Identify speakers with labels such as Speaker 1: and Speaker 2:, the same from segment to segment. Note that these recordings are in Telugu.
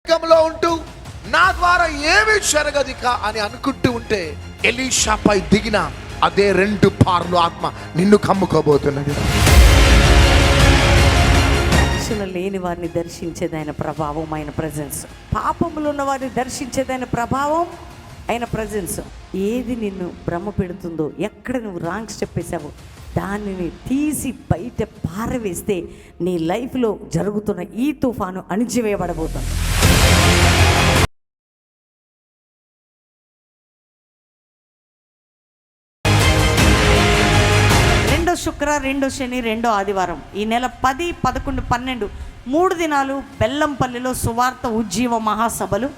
Speaker 1: లో ఉంటూ నా ద్వారా ఏమీ జరగదిక అని అనుకుంటూ ఉంటే ఎలీషాపై దిగిన అదే 2 పార్లు ఆత్మ నిన్ను కమ్ముకోబోతున్నది.
Speaker 2: రక్షణ లేని వారిని దర్శించేది ఆయన ప్రభావం, ఆయన ప్రజెన్స్. పాపములు ఉన్న వారిని దర్శించేది ఆయన ప్రభావం, ఆయన ప్రజెన్స్. ఏది నిన్ను భ్రమ పెడుతుందో, ఎక్కడ నువ్వు రాంగ్ స్టెప్ వేసావో దానిని తీసి బయట పారవేస్తే నీ లైఫ్లో జరుగుతున్న ఈ తుఫాను అణిచివేయబడబోతుంది. శుక్ర, 2 శని, 2 ఆదివారం, ఈ నెల 10, 11, 12 3 దినాలు బెల్లంపల్లిలో సువార్త ఉజ్జీవ మహాసభలు.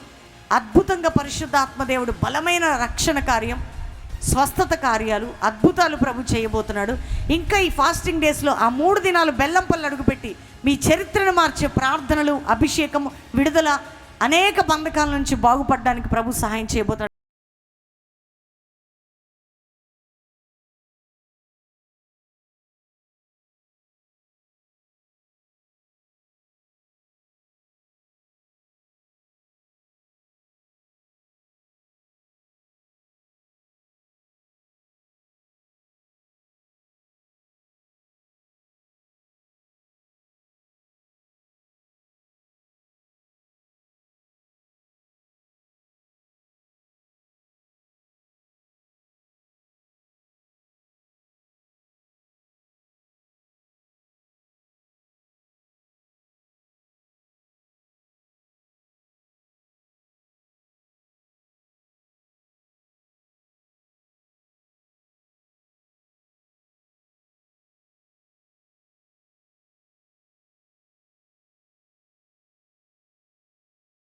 Speaker 2: అద్భుతంగా పరిశుద్ధాత్మదేవుడు బలమైన రక్షణ కార్యం, స్వస్థత కార్యాలు, అద్భుతాలు ప్రభు చేయబోతున్నాడు. ఇంకా ఈ ఫాస్టింగ్ డేస్లో ఆ 3 దినాలు బెల్లంపల్లి అడుగుపెట్టి మీ చరిత్రను మార్చే ప్రార్థనలు, అభిషేకం, విడుదల, అనేక బంధకాల నుంచి బాగుపడడానికి ప్రభు సహాయం చేయబోతున్నాడు.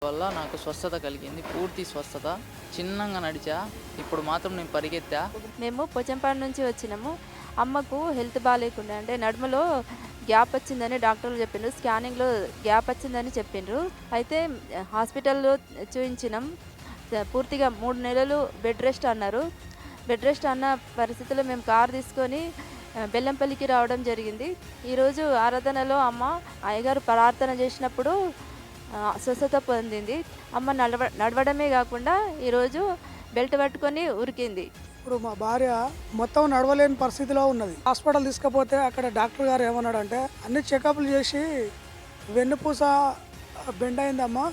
Speaker 3: వల్ల నాకు స్వస్థత కలిగింది, పూర్తి స్వస్థత. చిన్నగా నడిచా, ఇప్పుడు మాత్రం నేను పరిగెత్తా.
Speaker 4: మేము పోచంపాడు నుంచి వచ్చినాము. అమ్మకు హెల్త్ బాగాలేకుండా, అంటే నడుమలో గ్యాప్ వచ్చిందని డాక్టర్లు చెప్పిండ్రు, స్కానింగ్లో గ్యాప్ వచ్చిందని చెప్పిండ్రు. అయితే హాస్పిటల్లో చూపించినాం. పూర్తిగా 3 నెలలు బెడ్ రెస్ట్ అన్నారు. బెడ్ రెస్ట్ అన్న పరిస్థితుల్లో మేము కారు తీసుకొని బెల్లంపల్లికి రావడం జరిగింది. ఈరోజు ఆరాధనలో అమ్మ అయ్యగారు ప్రార్థన చేసినప్పుడు స్వస్థత పొందింది. అమ్మ నడవడమే కాకుండా ఈరోజు బెల్ట్ పట్టుకొని ఉరికింది.
Speaker 5: ఇప్పుడు మా భార్య మొత్తం నడవలేని పరిస్థితిలో ఉన్నది. హాస్పిటల్ తీసుకపోతే అక్కడ డాక్టర్ గారు ఏమన్నాడంటే అన్ని చెకప్లు చేసి వెన్నుపూస బెండ్ అయిందమ్మా,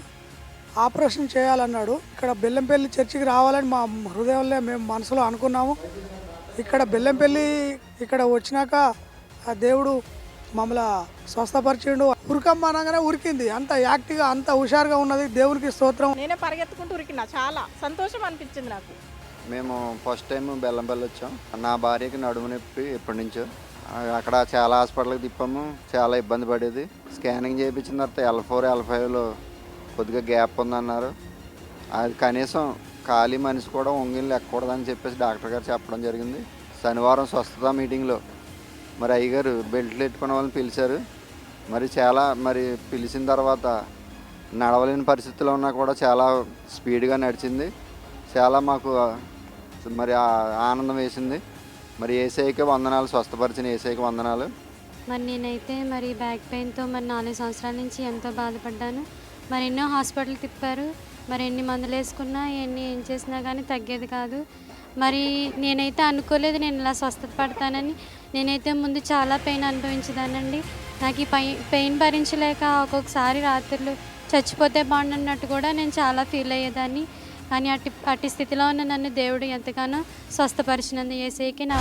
Speaker 5: ఆపరేషన్ చేయాలన్నాడు. ఇక్కడ బెల్లంపల్లి చర్చికి రావాలని మా హృదయంలో మేము మనసులో అనుకున్నాము. ఇక్కడ బెల్లంపల్లి ఇక్కడ వచ్చినాక ఆ దేవుడు మమ్మల్ని స్వస్థపరిచిండు. ఉరకమ్మ అనగానే ఉరికింది. అంత యాక్టివ్గా, అంత హుషారుగా ఉన్నది. దేవునికి స్తోత్రం.
Speaker 6: నేనే పరిగెత్తుకుంటూ ఉరికినా, చాలా సంతోషం అనిపించింది నాకు.
Speaker 7: మేము ఫస్ట్ టైం బెల్లంపల్లి వచ్చాం. నా భార్యకి నడుము నొప్పి ఎప్పటి నుంచో. అక్కడ చాలా హాస్పిటల్కి తిప్పాము, చాలా ఇబ్బంది పడేది. స్కానింగ్ చేయించిన తర్వాత L4, L5లో కొద్దిగా గ్యాప్ ఉందన్నారు. అది కనీసం ఖాళీ మనిషి కూడా ఒంగిళ్ళు ఎక్కకూడదని చెప్పేసి డాక్టర్ గారు చెప్పడం జరిగింది. శనివారం స్వస్థత మీటింగ్లో మరి అయ్యగారు బెల్ట్లు పెట్టుకున్న వాళ్ళని పిలిచారు. మరి పిలిచిన తర్వాత నడవలేని పరిస్థితిలో ఉన్నా కూడా చాలా స్పీడ్గా నడిచింది. చాలా మాకు మరి ఆనందం వేసింది. మరి ఏసైకి వందనాలు, స్వస్థపరిచిన ఏసైకి వందనాలు.
Speaker 8: మరి నేనైతే బ్యాక్ పెయిన్తో 4 సంవత్సరాల నుంచి ఎంతో బాధపడ్డాను. ఎన్నో హాస్పిటల్ తిప్పారు. ఎన్ని మందులు వేసుకున్నా, ఏం చేసినా కానీ తగ్గేది కాదు. నేనైతే అనుకోలేదు నేను ఇలా స్వస్థత పడతానని. నేనైతే ముందు చాలా పెయిన్ అనుభవించేదానండి. నాకు ఈ పెయిన్ భరించలేక ఒక్కొక్కసారి రాత్రులు చచ్చిపోతే బాగుండన్నట్టు కూడా నేను చాలా ఫీల్ అయ్యేదాన్ని. కానీ అట్టి స్థితిలో ఉన్న నన్ను దేవుడు ఎంతగానో స్వస్థపరిచినందు యేసయ్యకి నా